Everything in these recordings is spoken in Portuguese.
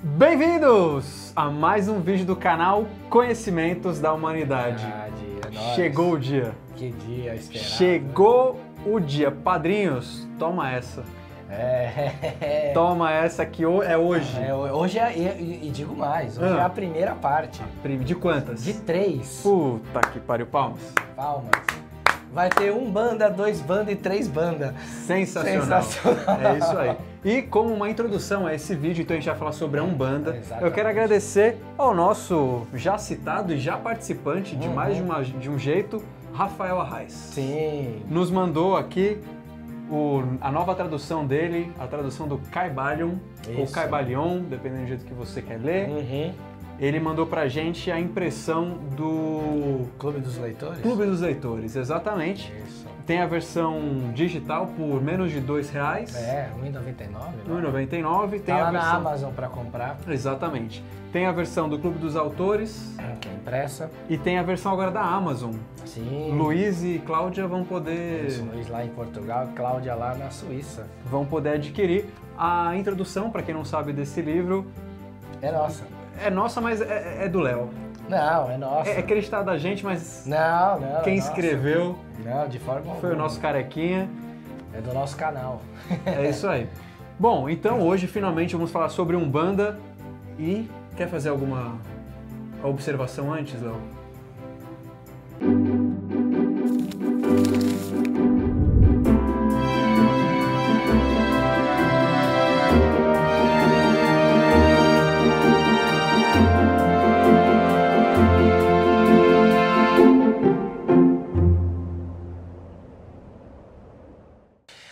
Bem-vindos a mais um vídeo do canal Conhecimentos da Humanidade. Chegou o dia. Que dia esperado. Chegou o dia. Padrinhos, toma essa. Toma essa que é hoje. Hoje e digo mais, hoje é a primeira parte. De quantas? De 3. Puta que pariu, palmas. Palmas. Vai ter 1 banda, 2 banda e 3 banda. Sensacional. É isso aí. E como uma introdução a esse vídeo, então a gente vai falar sobre a Umbanda. Eu quero agradecer ao nosso já citado e já participante de mais de um jeito, Rafael Arraes. Sim. Nos mandou aqui a nova tradução dele, a tradução do Kybalion, ou Kybalion, dependendo do jeito que você quer ler. Ele mandou pra gente a impressão do Clube dos Leitores? Clube dos Leitores, exatamente. Isso. Tem a versão digital por menos de R$2. R$1,99? R$1,99. Tá lá na Amazon pra comprar. Exatamente. Tem a versão do Clube dos Autores. Que é impressa. E tem a versão agora da Amazon. Sim. Luiz e Cláudia vão poder... Isso, Luiz lá em Portugal, Cláudia lá na Suíça. Vão poder adquirir. A introdução, pra quem não sabe desse livro... É nossa. É nossa, mas é do Léo. Não, é nossa. É acreditado da gente, mas... Não. Quem escreveu... Não, de forma alguma. Foi o nosso carequinha. É do nosso canal. É isso aí. Bom, então hoje finalmente vamos falar sobre Umbanda e... Quer fazer alguma observação antes, Léo?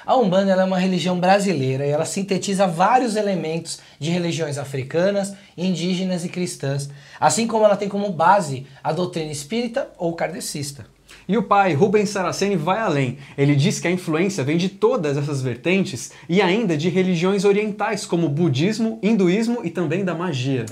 A Umbanda ela é uma religião brasileira e ela sintetiza vários elementos de religiões africanas, indígenas e cristãs, assim como ela tem como base a doutrina espírita ou kardecista. E o pai, Rubens Saraceni, vai além. Ele diz que a influência vem de todas essas vertentes e ainda de religiões orientais, como budismo, hinduísmo e também da magia.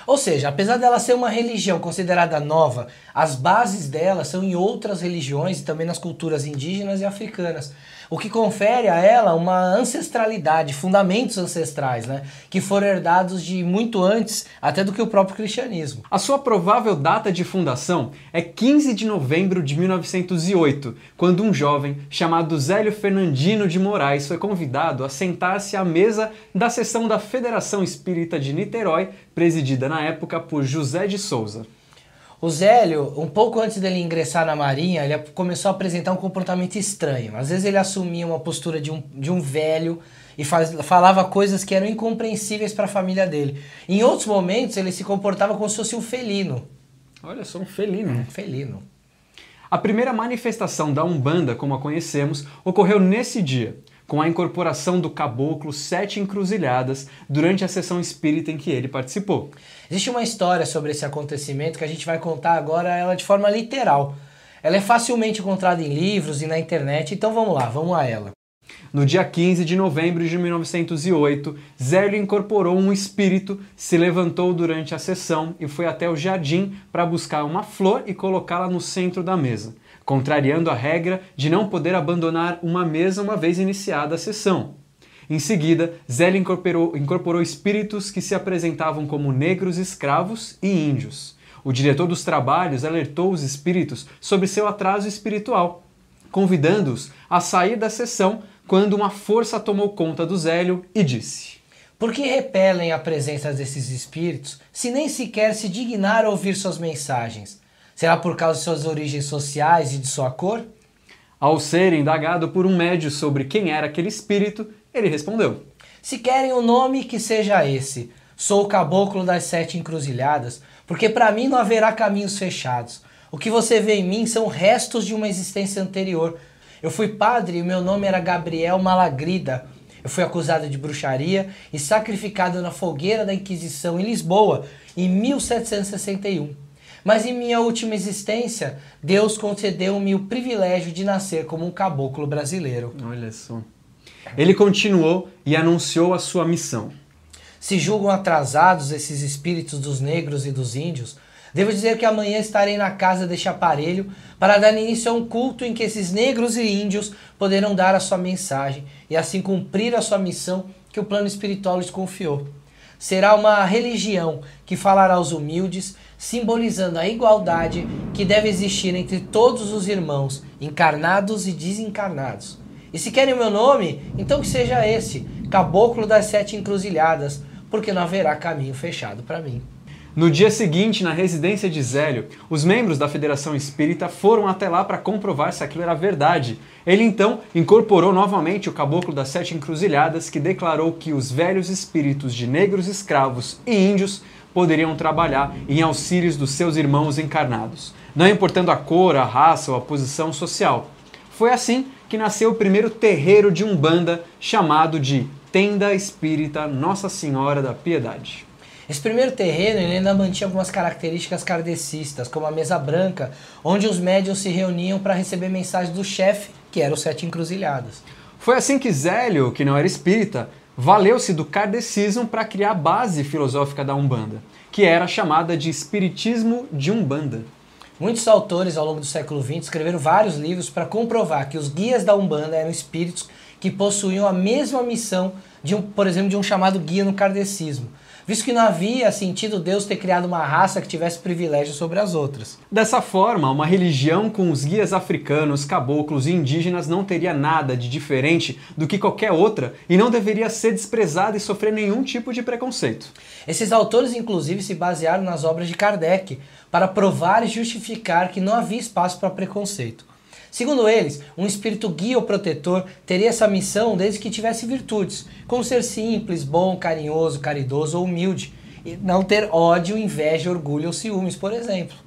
Ou seja, apesar dela ser uma religião considerada nova, as bases dela são em outras religiões e também nas culturas indígenas e africanas. O que confere a ela uma ancestralidade, fundamentos ancestrais, né, que foram herdados de muito antes até do que o próprio cristianismo. A sua provável data de fundação é 15 de novembro de 1908, quando um jovem chamado Zélio Fernandino de Moraes foi convidado a sentar-se à mesa da sessão da Federação Espírita de Niterói, presidida na época por José de Souza. O Zélio, um pouco antes dele ingressar na Marinha, ele começou a apresentar um comportamento estranho. Às vezes ele assumia uma postura de um velho e falava coisas que eram incompreensíveis para a família dele. Em outros momentos ele se comportava como se fosse um felino. Olha só, um felino. Um felino. A primeira manifestação da Umbanda, como a conhecemos, ocorreu nesse dia, com a incorporação do caboclo Sete Encruzilhadas durante a sessão espírita em que ele participou. Existe uma história sobre esse acontecimento que a gente vai contar agora ela de forma literal. Ela é facilmente encontrada em livros e na internet, então vamos lá, vamos a ela. No dia 15 de novembro de 1908, Zélio incorporou um espírito, se levantou durante a sessão e foi até o jardim para buscar uma flor e colocá-la no centro da mesa, contrariando a regra de não poder abandonar uma mesa uma vez iniciada a sessão. Em seguida, Zélio incorporou espíritos que se apresentavam como negros escravos e índios. O diretor dos trabalhos alertou os espíritos sobre seu atraso espiritual, convidando-os a sair da sessão quando uma força tomou conta do Zélio e disse: "Por que repelem a presença desses espíritos se nem sequer se dignaram a ouvir suas mensagens? Será por causa de suas origens sociais e de sua cor?" Ao ser indagado por um médium sobre quem era aquele espírito, ele respondeu: "Se querem um nome, que seja esse. Sou o caboclo das 7 encruzilhadas, porque para mim não haverá caminhos fechados. O que você vê em mim são restos de uma existência anterior. Eu fui padre e meu nome era Gabriel Malagrida. Eu fui acusado de bruxaria e sacrificado na fogueira da Inquisição em Lisboa em 1761. Mas em minha última existência, Deus concedeu-me o privilégio de nascer como um caboclo brasileiro." Olha só. Ele continuou e anunciou a sua missão. "Se julgam atrasados esses espíritos dos negros e dos índios, devo dizer que amanhã estarei na casa deste aparelho para dar início a um culto em que esses negros e índios poderão dar a sua mensagem e assim cumprir a sua missão que o plano espiritual lhes confiou. será uma religião que falará aos humildes, simbolizando a igualdade que deve existir entre todos os irmãos, encarnados e desencarnados. E se querem o meu nome, então que seja esse, Caboclo das Sete Encruzilhadas, porque não haverá caminho fechado para mim. No dia seguinte, na residência de Zélio, os membros da Federação Espírita foram até lá para comprovar se aquilo era verdade. Ele então incorporou novamente o Caboclo das Sete Encruzilhadas, que declarou que os velhos espíritos de negros escravos e índios poderiam trabalhar em auxílios dos seus irmãos encarnados, não importando a cor, a raça ou a posição social. Foi assim que nasceu o primeiro terreiro de Umbanda, chamado de Tenda Espírita Nossa Senhora da Piedade. Esse primeiro terreno ele ainda mantinha algumas características kardecistas, como a mesa branca, onde os médiuns se reuniam para receber mensagens do chefe, que eram os Sete Encruzilhadas. Foi assim que Zélio, que não era espírita, valeu-se do kardecismo para criar a base filosófica da Umbanda, que era chamada de Espiritismo de Umbanda. Muitos autores ao longo do século XX escreveram vários livros para comprovar que os guias da Umbanda eram espíritos que possuíam a mesma missão, por exemplo, de um chamado guia no kardecismo, visto que não havia sentido Deus ter criado uma raça que tivesse privilégio sobre as outras. Dessa forma, uma religião com os guias africanos, caboclos e indígenas não teria nada de diferente do que qualquer outra e não deveria ser desprezada e sofrer nenhum tipo de preconceito. Esses autores, inclusive, se basearam nas obras de Kardec para provar e justificar que não havia espaço para preconceito. Segundo eles, um espírito guia ou protetor teria essa missão desde que tivesse virtudes, como ser simples, bom, carinhoso, caridoso ou humilde, e não ter ódio, inveja, orgulho ou ciúmes, por exemplo.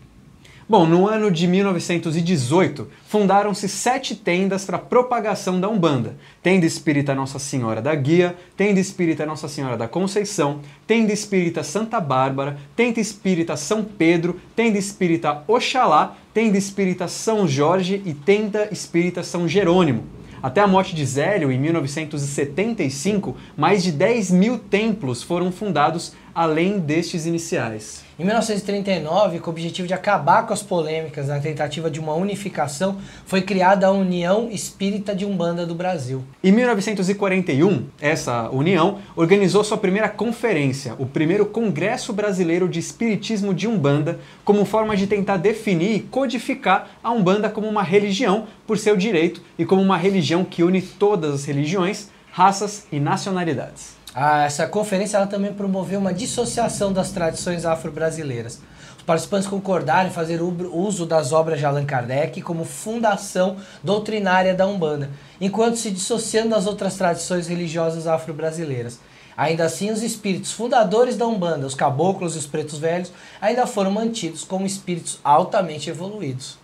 Bom, no ano de 1918, fundaram-se 7 tendas para propagação da Umbanda. Tenda Espírita Nossa Senhora da Guia, Tenda Espírita Nossa Senhora da Conceição, Tenda Espírita Santa Bárbara, Tenda Espírita São Pedro, Tenda Espírita Oxalá, Tenda Espírita São Jorge e Tenda Espírita São Jerônimo. Até a morte de Zélio, em 1975, mais de 10.000 templos foram fundados além destes iniciais. Em 1939, com o objetivo de acabar com as polêmicas na tentativa de uma unificação, foi criada a União Espírita de Umbanda do Brasil. Em 1941, essa união organizou sua primeira conferência, o primeiro Congresso Brasileiro de Espiritismo de Umbanda, como forma de tentar definir e codificar a Umbanda como uma religião por seu direito e como uma religião que une todas as religiões, raças e nacionalidades. Essa conferência ela também promoveu uma dissociação das tradições afro-brasileiras. Os participantes concordaram em fazer uso das obras de Allan Kardec como fundação doutrinária da Umbanda, enquanto se dissociando das outras tradições religiosas afro-brasileiras. Ainda assim, os espíritos fundadores da Umbanda, os caboclos e os pretos velhos, ainda foram mantidos como espíritos altamente evoluídos.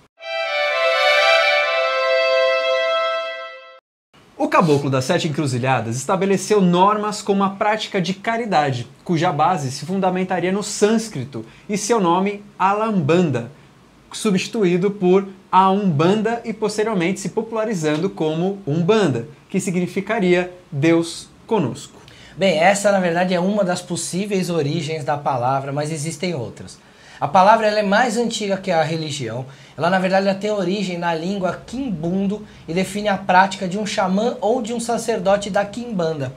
O Caboclo das Sete Encruzilhadas estabeleceu normas como a prática de caridade, cuja base se fundamentaria no sânscrito, e seu nome Alambanda, substituído por a Umbanda e posteriormente se popularizando como Umbanda, que significaria Deus conosco. Bem, essa na verdade é uma das possíveis origens da palavra, mas existem outras. A palavra ela é mais antiga que a religião. Ela na verdade ela tem origem na língua quimbundo e define a prática de um xamã ou de um sacerdote da quimbanda.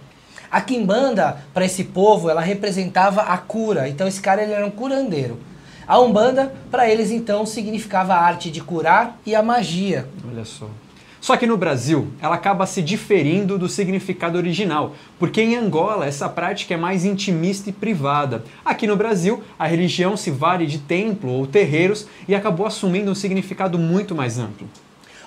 A quimbanda, para esse povo, ela representava a cura, então esse cara ele era um curandeiro. A Umbanda, para eles então, significava a arte de curar e a magia. Olha só. Só que no Brasil, ela acaba se diferindo do significado original, porque em Angola essa prática é mais intimista e privada. Aqui no Brasil, a religião se vale de templo ou terreiros e acabou assumindo um significado muito mais amplo.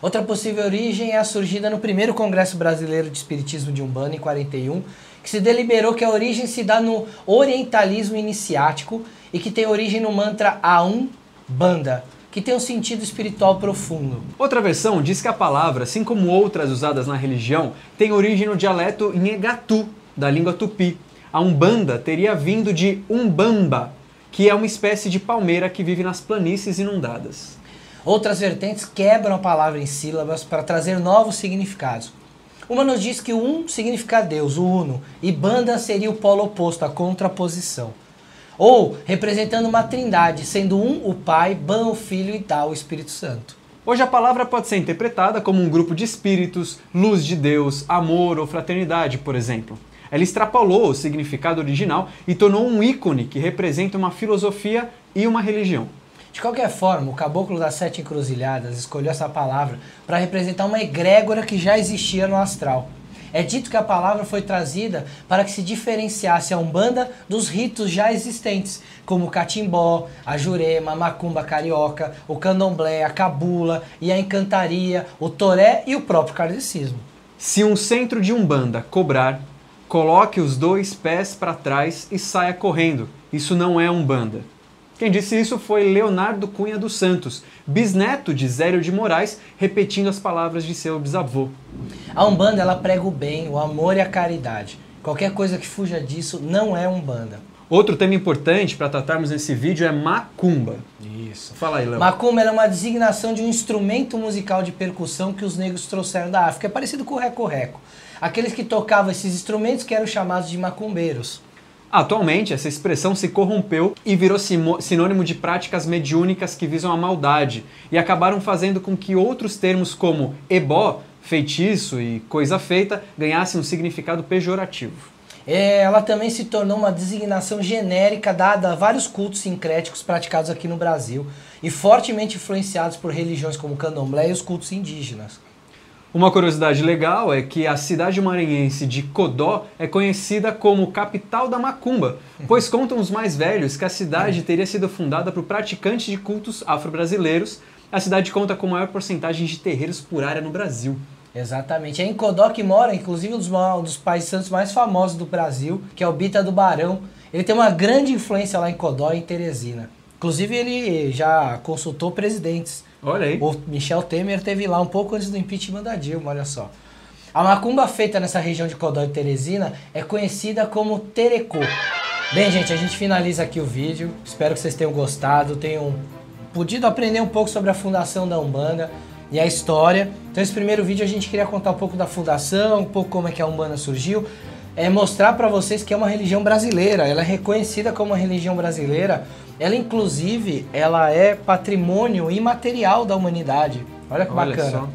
Outra possível origem é a surgida no primeiro Congresso Brasileiro de Espiritismo de Umbanda, em 41, que se deliberou que a origem se dá no orientalismo iniciático e que tem origem no mantra Aum Banda, que tem um sentido espiritual profundo. Outra versão diz que a palavra, assim como outras usadas na religião, tem origem no dialeto Nhegatu, da língua tupi. A Umbanda teria vindo de Umbamba, que é uma espécie de palmeira que vive nas planícies inundadas. Outras vertentes quebram a palavra em sílabas para trazer novos significados. Uma nos diz que um significa Deus, o Uno, e Banda seria o polo oposto, a contraposição. Ou representando uma trindade, sendo um o Pai, Ban o Filho e Dá o Espírito Santo. Hoje a palavra pode ser interpretada como um grupo de espíritos, luz de Deus, amor ou fraternidade, por exemplo. Ela extrapolou o significado original e tornou um ícone que representa uma filosofia e uma religião. De qualquer forma, o Caboclo das Sete Encruzilhadas escolheu essa palavra para representar uma egrégora que já existia no astral. É dito que a palavra foi trazida para que se diferenciasse a Umbanda dos ritos já existentes, como o catimbó, a jurema, a macumba carioca, o candomblé, a cabula e a encantaria, o toré e o próprio kardecismo. Se um centro de Umbanda cobrar, coloque os 2 pés para trás e saia correndo. Isso não é Umbanda. Quem disse isso foi Leonardo Cunha dos Santos, bisneto de Zélio de Moraes, repetindo as palavras de seu bisavô. A Umbanda ela prega o bem, o amor e a caridade. Qualquer coisa que fuja disso não é Umbanda. Outro tema importante para tratarmos nesse vídeo é macumba. Isso. Fala aí, Léo. Macumba é uma designação de um instrumento musical de percussão que os negros trouxeram da África. É parecido com o reco-reco. Aqueles que tocavam esses instrumentos que eram chamados de macumbeiros. Atualmente, essa expressão se corrompeu e virou sinônimo de práticas mediúnicas que visam a maldade e acabaram fazendo com que outros termos como ebó, feitiço e coisa feita ganhassem um significado pejorativo. Ela também se tornou uma designação genérica dada a vários cultos sincréticos praticados aqui no Brasil e fortemente influenciados por religiões como o candomblé e os cultos indígenas. Uma curiosidade legal é que a cidade maranhense de Codó é conhecida como capital da macumba, pois contam os mais velhos que a cidade teria sido fundada por praticantes de cultos afro-brasileiros. A cidade conta com a maior porcentagem de terreiros por área no Brasil. Exatamente. É em Codó que mora, inclusive, um dos pais santos mais famosos do Brasil, que é o Bita do Barão. Ele tem uma grande influência lá em Codó e em Teresina. Inclusive, ele já consultou presidentes. Olha aí. O Michel Temer esteve lá um pouco antes do impeachment da Dilma, olha só. A macumba feita nessa região de Codó e Teresina é conhecida como terecô. Bem, gente, a gente finaliza aqui o vídeo. Espero que vocês tenham gostado, tenham podido aprender um pouco sobre a fundação da Umbanda e a história. Então, esse primeiro vídeo a gente queria contar um pouco da fundação, um pouco como é que a Umbanda surgiu, mostrar para vocês que é uma religião brasileira, ela é reconhecida como uma religião brasileira. Ela, inclusive, ela é patrimônio imaterial da humanidade. Olha que bacana. Só.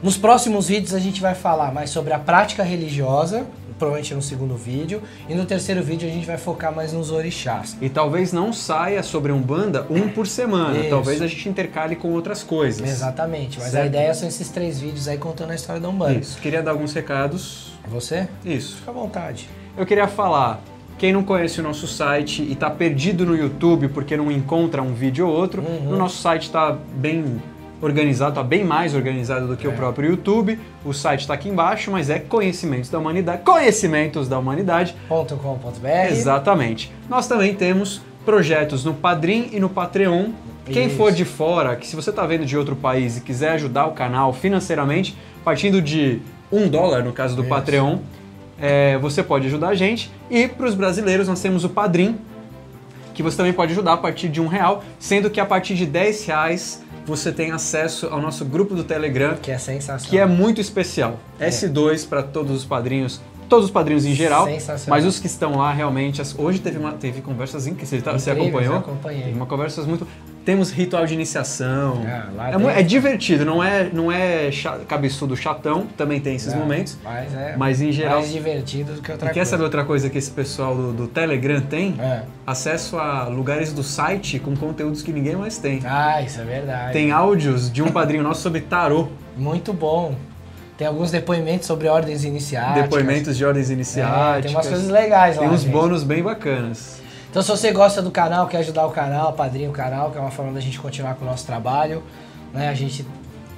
Nos próximos vídeos a gente vai falar mais sobre a prática religiosa, provavelmente no segundo vídeo, e no terceiro vídeo a gente vai focar mais nos orixás. E talvez não saia sobre Umbanda um por semana, Isso. Talvez a gente intercale com outras coisas. Exatamente, mas certo? A ideia são esses 3 vídeos aí contando a história da Umbanda. Isso, queria dar alguns recados. Você? Isso. Fica à vontade. Eu queria falar, quem não conhece o nosso site e está perdido no YouTube porque não encontra um vídeo ou outro, o nosso site está bem organizado, está bem mais organizado do que o próprio YouTube. O site está aqui embaixo, mas é Conhecimentos da Humanidade, conhecimentosdahumanidade.com.br. Exatamente. Nós também temos projetos no Padrim e no Patreon. Quem for de fora, que se você está vendo de outro país e quiser ajudar o canal financeiramente, partindo de $1 no caso do Patreon, você pode ajudar a gente. E para os brasileiros nós temos o Padrim, que você também pode ajudar a partir de R$1, sendo que a partir de R$10 você tem acesso ao nosso grupo do Telegram, que é sensacional, que é muito especial. S2 para todos os padrinhos em geral, mas os que estão lá realmente, hoje teve conversas incríveis, você acompanhou? Eu acompanhei. Teve conversas muito... Temos ritual de iniciação, lá é divertido, não é cabeçudo chatão, também tem esses momentos, mas em geral... mais divertido do que outra coisa. Quer saber outra coisa que esse pessoal do Telegram tem? Acesso a lugares do site com conteúdos que ninguém mais tem. Isso é verdade. Tem áudios de um padrinho nosso sobre tarô. Muito bom. Tem alguns depoimentos sobre ordens iniciáticas. Depoimentos de ordens iniciáticas. Tem umas coisas legais lá, tem uns gente. bônus bem bacanas. Então, se você gosta do canal, quer ajudar o canal, padrinho o canal, que é uma forma da gente continuar com o nosso trabalho, né? A gente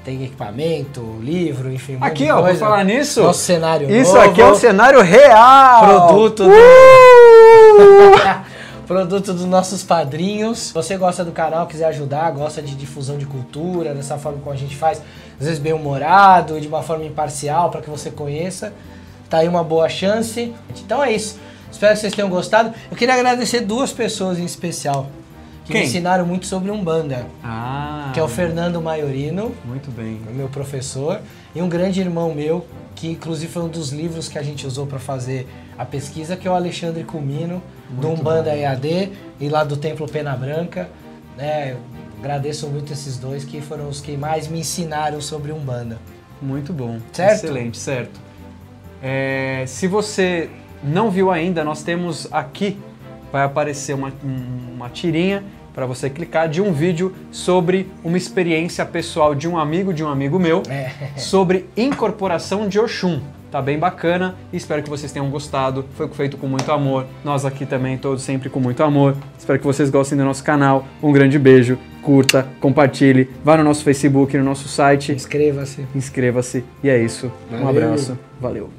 tem equipamento, livro, enfim, um monte de coisa. Por falar nisso, nosso cenário isso novo. Aqui é um cenário real! Produto dos nossos padrinhos. Se você gosta do canal, quiser ajudar, gosta de difusão de cultura, dessa forma como a gente faz, às vezes bem humorado, de uma forma imparcial, para que você conheça, tá aí uma boa chance. Então é isso. Espero que vocês tenham gostado. Eu queria agradecer 2 pessoas em especial que me ensinaram muito sobre Umbanda. Que é o Fernando Maiorino. Muito bem. Meu professor. E um grande irmão meu, que inclusive foi um dos livros que a gente usou para fazer a pesquisa, que é o Alexandre Cumino, do Umbanda EAD e lá do Templo Pena Branca. Agradeço muito esses 2 que foram os que mais me ensinaram sobre Umbanda. Muito bom. Certo? Excelente, certo. Se você não viu ainda, nós temos aqui, vai aparecer uma tirinha para você clicar de um vídeo sobre uma experiência pessoal de um amigo meu, sobre incorporação de Oxum. Tá bem bacana, espero que vocês tenham gostado, foi feito com muito amor, nós aqui também todos sempre com muito amor, espero que vocês gostem do nosso canal, um grande beijo, curta, compartilhe, vá no nosso Facebook, no nosso site, inscreva-se, e é isso, um abraço, valeu.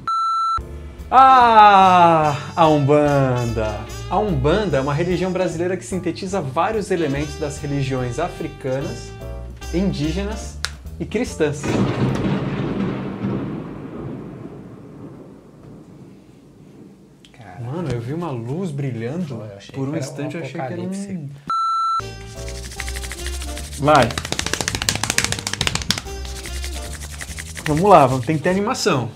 A Umbanda! A Umbanda é uma religião brasileira que sintetiza vários elementos das religiões africanas, indígenas e cristãs. Mano, eu vi uma luz brilhando, por um instante eu achei que era um... Vai. Vamos lá, tem que ter animação.